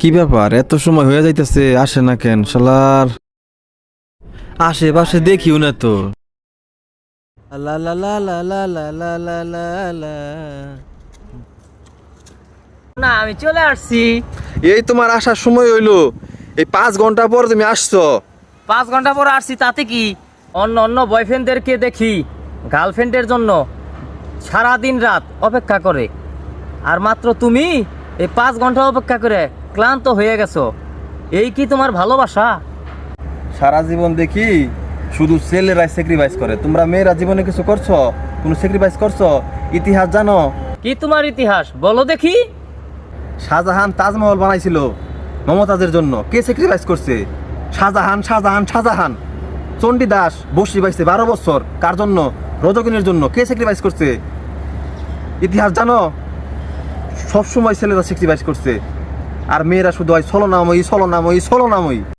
কি ব্যাপার, এত সময় হয়ে যাইতেছে, আসে না কেন শালার? আশেপাশে দেখিও না তো। লা লা লা লা লা লা লা লা লা লা। না, আমি চলে আসছি। এই তোমার আসার সময় হইলো, এই 5 ঘন্টা পর তুমি আসছো। 5 ঘন্টা পর আসছি, তাতে কি? অন্য অন্য বয়ফ্রেন্ডদেরকে দেখি গার্লফ্রেন্ডের জন্য সারা দিন রাত অপেক্ষা করে, আর মাত্র তুমি এই 5 ঘন্টা অপেক্ষা করে ক্লান্ত হয়ে গেছো। এই কি তোমার ভালোবাসা? সারা জীবন দেখি শুধু ছেলেরাই স্যাক্রিফাইস করে, তোমরা মেয়েরা জীবনে কিছু করছো? কোনো স্যাক্রিফাইস করছো? ইতিহাস জানো? কি তোমার ইতিহাস বলো দেখি। শাহজাহান তাজমহল বানাইছিল মমতাজের জন্য, কে স্যাক্রিফাইস করছে? শাহজাহান শাহজাহান শাহজাহান। চণ্ডীদাস বসি পাইছে 12 বছর, কার জন্য? রজকিনীর জন্য, কে স্যাক্রিফাইস করছে? ইতিহাস জানো? সবসময় ছেলেরা স্যাক্রিফাইস করছে, আর মেয়েরা শুধু হয় ছলনাময়ী ছলনাময়ী ছলনাময়ী।